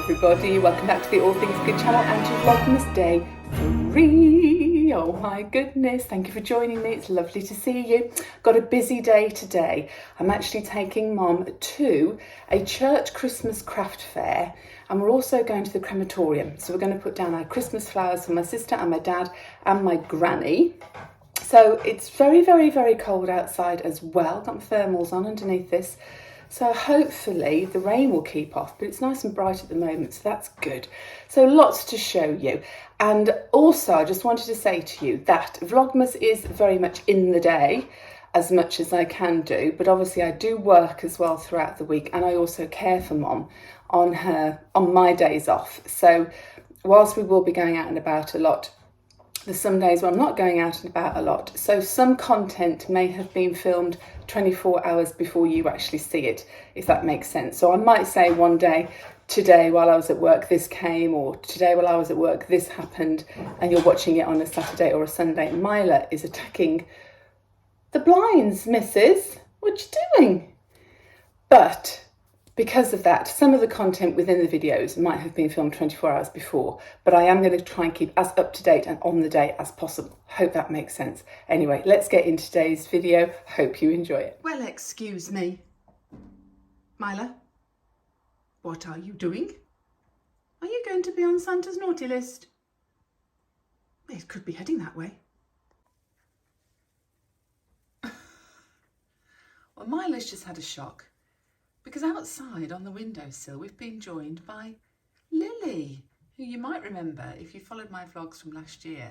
everybody, welcome back to the All Things Good channel and to Vlogmas Day 3. Oh my goodness, thank you for joining me, it's lovely to see you. Got a busy day today. I'm actually taking Mum to a church Christmas craft fair and we're also going to the crematorium. So we're going to put down our Christmas flowers for my sister and my dad and my granny. So it's very, very, very cold outside as well. Got my thermals on underneath this. So hopefully the rain will keep off, but it's nice and bright at the moment, so that's good. So lots to show you. And also I just wanted to say to you that Vlogmas is very much in the day as much as I can do, but obviously I do work as well throughout the week and I also care for Mum on my days off. So whilst we will be going out and about a lot, there's some days where I'm not going out and about a lot. So some content may have been filmed 24 hours before you actually see it, if that makes sense. So I might say one day, today while I was at work this came, or today while I was at work this happened, and you're watching it on a Saturday or a Sunday. Myla is attacking the blinds, missus. What you doing? But because of that, some of the content within the videos might have been filmed 24 hours before, but I am going to try and keep as up to date and on the day as possible. Hope that makes sense. Anyway, let's get into today's video. Hope you enjoy it. Well, excuse me. Myla, what are you doing? Are you going to be on Santa's naughty list? It could be heading that way. Well, Myla's just had a shock. Because outside on the windowsill, we've been joined by Lily, who you might remember, if you followed my vlogs from last year,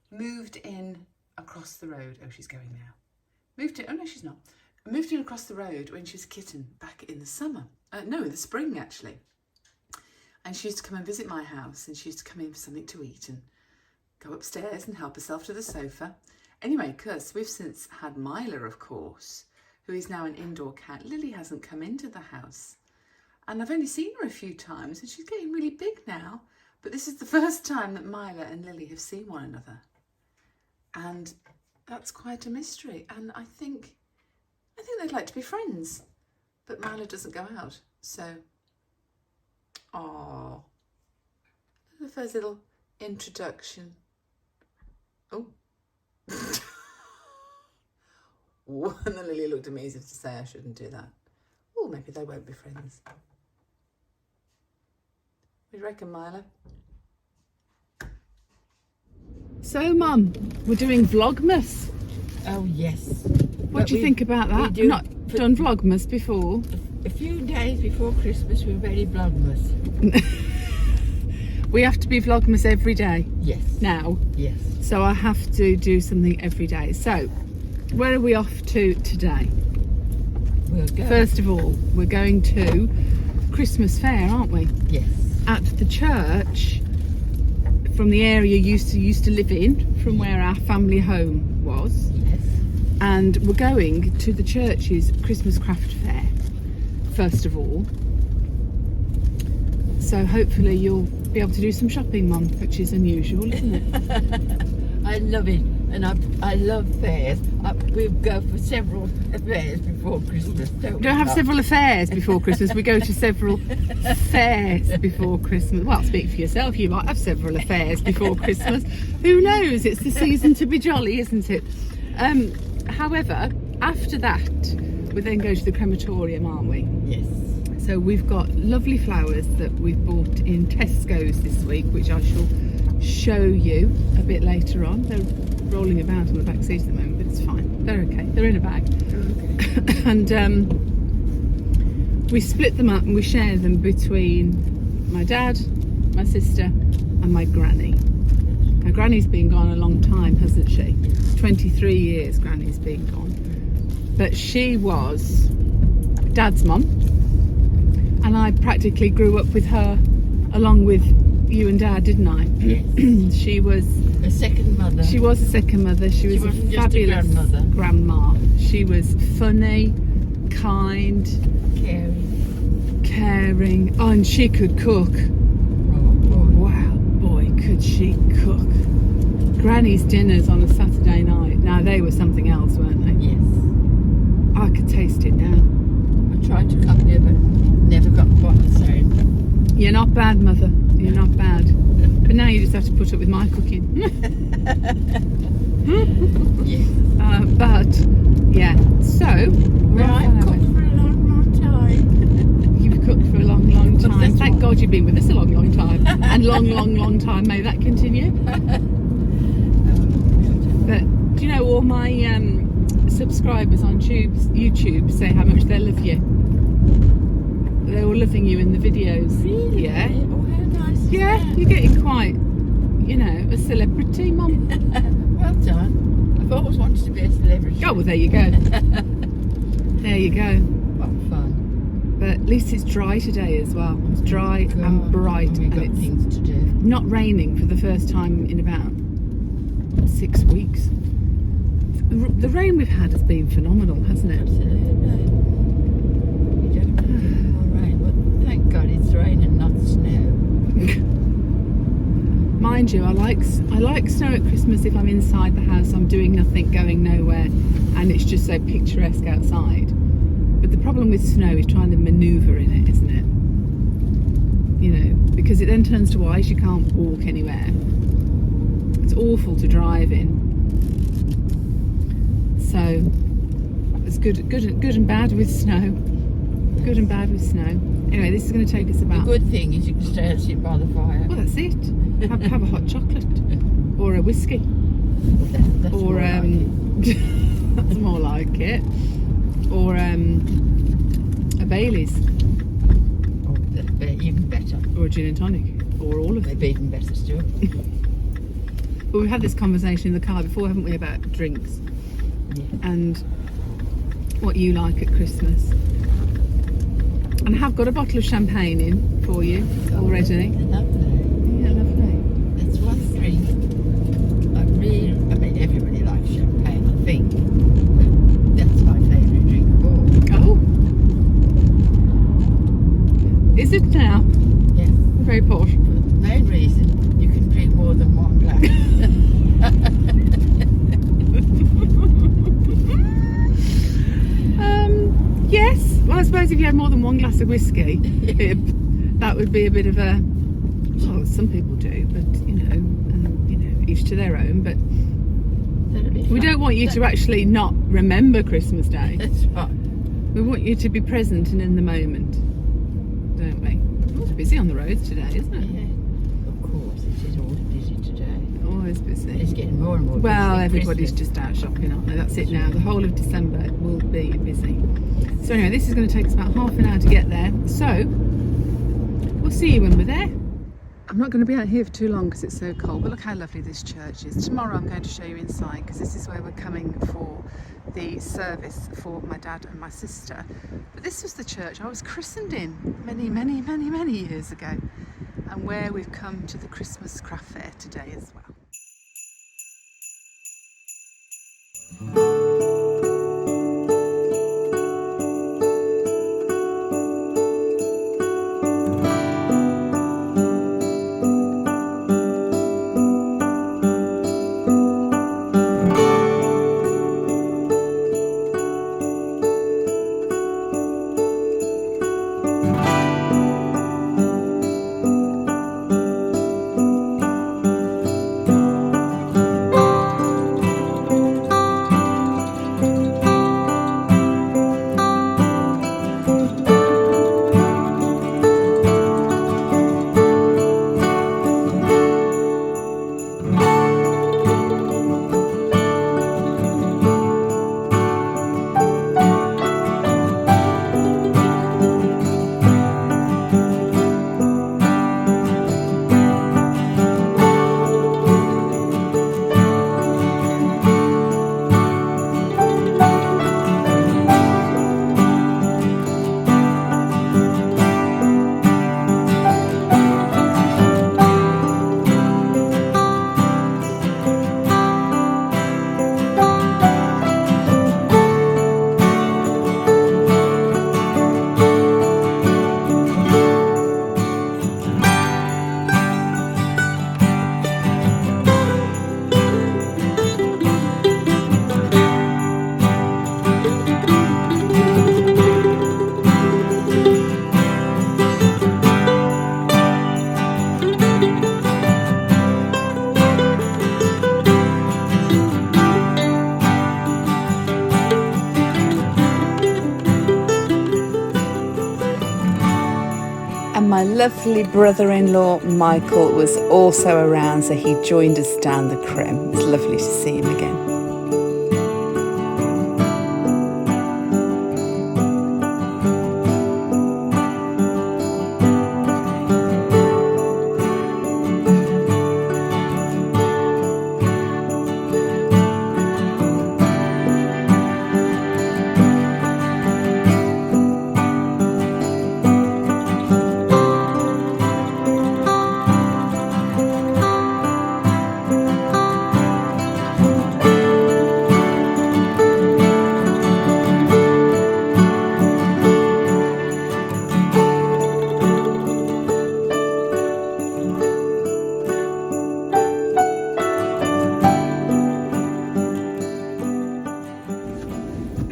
moved in across the road. Oh, she's going now. Oh no, she's not. Moved in across the road when she was a kitten back in the summer. No, in the spring actually. And she used to come and visit my house and she used to come in for something to eat and go upstairs and help herself to the sofa. Anyway, because we've since had Myla, of course, who is now an indoor cat. Lily hasn't come into the house and I've only seen her a few times and she's getting really big now, but this is the first time that Myla and Lily have seen one another and that's quite a mystery, and I think they'd like to be friends, but Myla doesn't go out, so oh, the first little introduction. Oh. And then Lily looked at me as if to say I shouldn't do that. Oh, maybe they won't be friends. What do you reckon, Myla? So, Mum, we're doing Vlogmas. Oh, yes. What do you think about that? I've not done Vlogmas before. A few days before Christmas, we're very Vlogmas. We have to be Vlogmas every day. Yes. Now. Yes. So I have to do something every day. So, where are we off to today? We'll go. First of all, we're going to Christmas fair, aren't we? Yes. At the church from the area you used to live in, from where our family home was. Yes. And we're going to the church's Christmas craft fair, first of all. So hopefully you'll be able to do some shopping, Mum, which is unusual, isn't it? I love it. And I love fairs. We go for several fairs before Christmas. We don't have several affairs before Christmas. We go to several fairs before Christmas. Well, speak for yourself. You might have several affairs before Christmas. Who knows? It's the season to be jolly, isn't it? However, after that, we then go to the crematorium, aren't we? Yes. So we've got lovely flowers that we've bought in Tesco's this week, which I shall show you a bit later on. They're rolling about on the back seat at the moment, but it's fine. They're okay. They're in a bag. Okay. And we split them up and we share them between my dad, my sister and my granny. Now granny's been gone a long time, hasn't she? 23 years Granny's been gone. But she was Dad's mum and I practically grew up with her along with you and Dad, didn't I? Yes. She was a second mother. She was a second mother. She was a fabulous grandma. She was funny, kind, caring. Oh, and she could cook. Oh, boy. Wow, boy, could she cook. Granny's dinners on a Saturday night. Now, they were something else, weren't they? Yes. I could taste it now. I tried to come here, but never got quite the same. You're not bad, mother. You're not bad. But now you just have to put up with my cooking. Yes. But yeah, so I've cooked for a long time. you've cooked for a long, long time. That's Thank right. God you've been with us a long, long time, and long, long, long time. May that continue. But do you know all my subscribers on YouTube say how much they love you? They're all loving you in the videos. Really? Yeah. Oh, how nice is Yeah, that? you're getting quite, you know, a celebrity, Mum. Well done. I've always wanted to be a celebrity. Oh, well, there you go. There you go. What fun. But at least it's dry today as well. It's dry and bright, We've and got it's things to do. not raining for the first time in about 6 weeks. The rain we've had has been phenomenal, hasn't it? Absolutely. You don't need more rain, but thank God it's rain and not snow. Mind you, I like snow at Christmas if I'm inside the house, I'm doing nothing, going nowhere, and it's just so picturesque outside. But the problem with snow is trying to manoeuvre in it, isn't it? You know, because it then turns to ice, you can't walk anywhere. It's awful to drive in. So it's good and bad with snow. Good and bad with snow. Anyway, this is going to take us The about. good thing is you can stay and sit by the fire. Well, that's it. Have a hot chocolate or a whiskey, That's or more like it. that's more like it, or a Bailey's, Oh, they're even better. or a gin and tonic, or all of They're it. even better still. But we've had this conversation in the car before, haven't we, about drinks Yeah. and what you like at Christmas. And I have got a bottle of champagne in for you already. Lovely. Yeah, lovely. That's one drink. I mean, everybody likes champagne, I think. That's my favourite drink of all. Oh, is it now? Yes. Very posh. For the main reason, you can drink more than one glass. Yes. Well, I suppose if you had more than one glass of whiskey, that would be a bit of a. Well, some people do, but each to their own. But we don't want you to actually not remember Christmas Day. That's right. We want you to be present and in the moment, don't we? It's busy on the roads today, isn't it? Yeah. Of course, it is all busy today. Always busy. It's getting more and more busy. Well, everybody's Christmas. just out shopping, aren't they? That's it now. The whole of December will be busy. So anyway, this is going to take us about half an hour to get there. So we'll see you when we're there. I'm not going to be out here for too long because it's so cold, but look how lovely this church is. Tomorrow I'm going to show you inside because this is where we're coming for the service for my dad and my sister. But this was the church I was christened in many, many, many, many years ago, and where we've come to the Christmas craft fair today as well. my lovely brother-in-law Michael was also around, so he joined us down the CREM. It's lovely to see him again.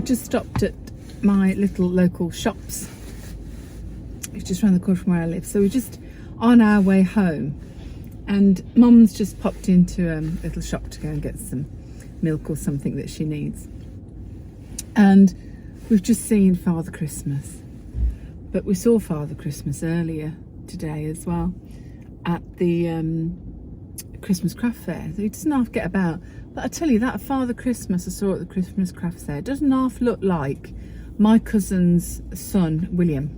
Just stopped at my little local shops. It's just around the corner from where I live. So we're just on our way home, and Mum's just popped into a little shop to go and get some milk or something that she needs. And we've just seen Father Christmas, but we saw Father Christmas earlier today as well at the Christmas craft fair. So he doesn't half get about. But I tell you, that Father Christmas I saw at the Christmas craft fair doesn't half look like my cousin's son, William.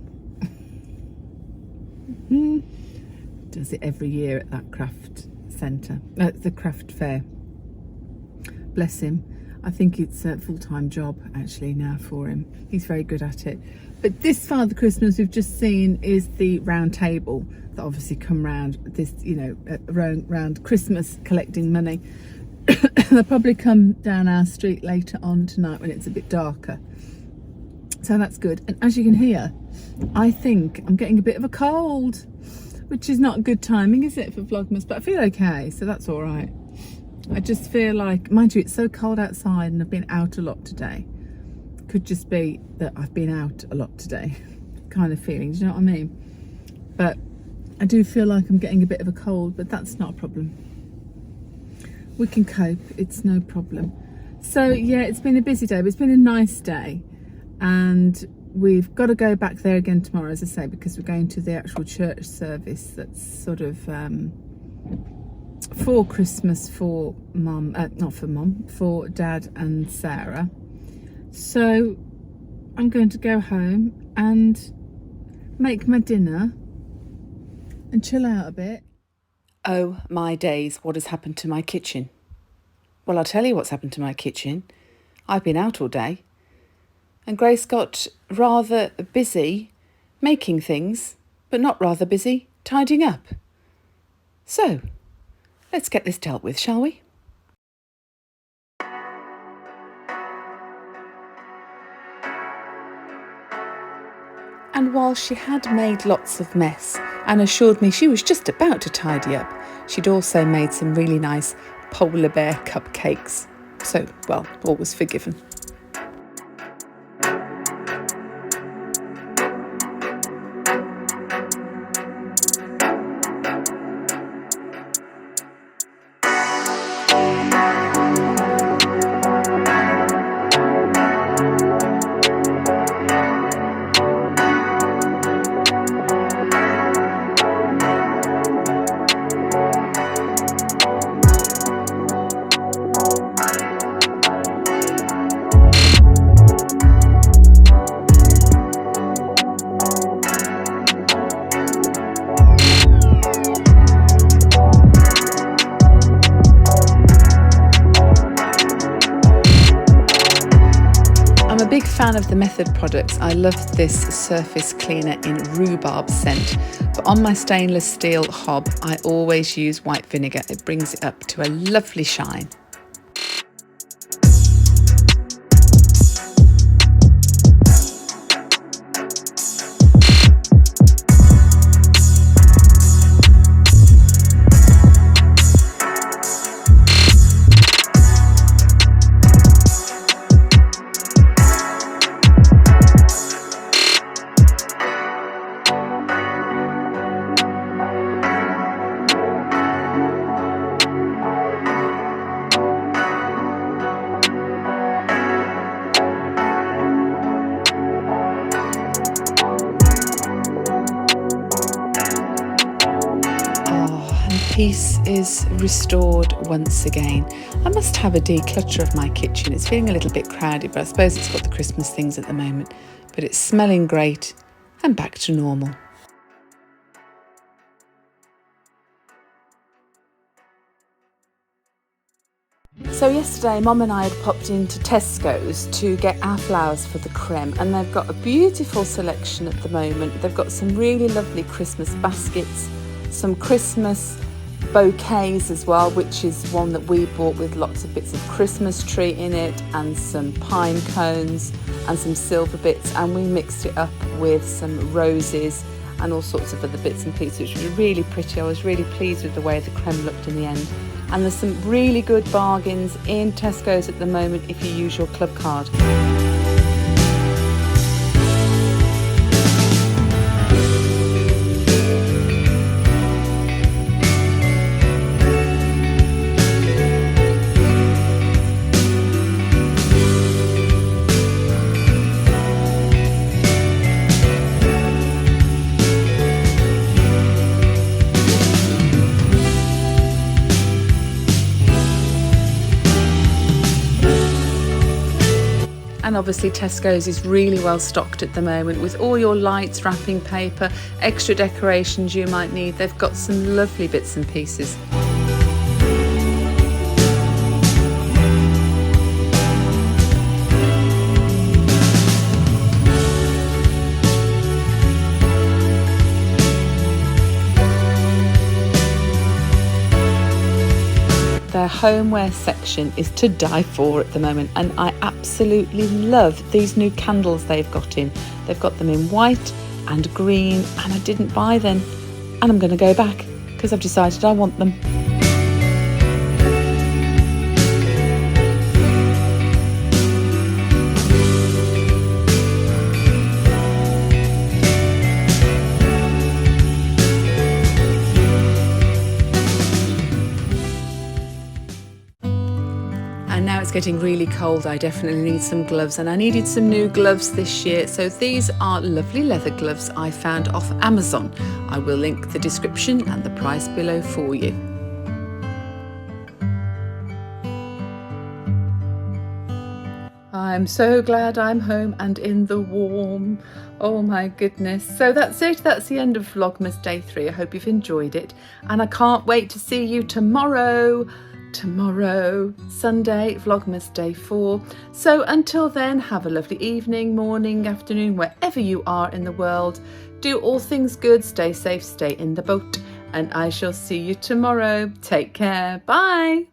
Does it every year at that craft centre, at the craft fair. Bless him. I think it's a full-time job actually now for him. He's very good at it. But this Father Christmas we've just seen is the round table that obviously come round this, you know, round Christmas collecting money. They'll probably come down our street later on tonight when it's a bit darker. So that's good. And as you can hear, I think I'm getting a bit of a cold, which is not good timing, is it, for Vlogmas? But I feel okay, so that's all right. I just feel like, mind you, it's so cold outside and I've been out a lot today. Could just be that I've been out a lot today kind of feeling, do you know what I mean? But I do feel like I'm getting a bit of a cold, but that's not a problem. We can cope, it's no problem. So yeah, it's been a busy day, but it's been a nice day. And we've got to go back there again tomorrow, as I say, because we're going to the actual church service that's sort of for Christmas for Mum, not for Mum, for Dad and Sarah. So I'm going to go home and make my dinner and chill out a bit. Oh my days, what has happened to my kitchen? Well, I'll tell you what's happened to my kitchen. I've been out all day, and Grace got rather busy making things, but not rather busy tidying up. So, let's get this dealt with, shall we? And while she had made lots of mess and assured me she was just about to tidy up, she'd also made some really nice polar bear cupcakes. So, well, all was forgiven. Fan of the Method products. I love this surface cleaner in rhubarb scent, but on my stainless steel hob I always use white vinegar. It brings it up to a lovely shine. peace is restored once again. I must have a declutter of my kitchen. It's feeling a little bit crowded, but I suppose it's got the Christmas things at the moment. But it's smelling great and back to normal. So yesterday Mum and I had popped into Tesco's to get our flowers for the CREM, and they've got a beautiful selection at the moment. They've got some really lovely Christmas baskets, some Christmas bouquets as well, which is one that we bought with lots of bits of Christmas tree in it, and some pine cones and some silver bits, and we mixed it up with some roses and all sorts of other bits and pieces, which was really pretty. I was really pleased with the way the CREM looked in the end. And there's some really good bargains in Tesco's at the moment if you use your club card. And obviously Tesco's is really well stocked at the moment with all your lights, wrapping paper, extra decorations you might need. They've got some lovely bits and pieces. Their homeware section is to die for at the moment, and I absolutely love these new candles they've got in. They've got them in white and green, and I didn't buy them, and I'm going to go back because I've decided I want them. And now it's getting really cold. I definitely need some gloves, and I needed some new gloves this year. So these are lovely leather gloves I found off Amazon. I will link the description and the price below for you. I'm so glad I'm home and in the warm. Oh my goodness. So that's it. That's the end of Vlogmas Day 3. I hope you've enjoyed it. And I can't wait to see you tomorrow, Sunday, Vlogmas Day 4. So until then, have a lovely evening, morning, afternoon, wherever you are in the world. Do all things good, stay safe, stay in the boat, and I shall see you tomorrow. Take care. Bye.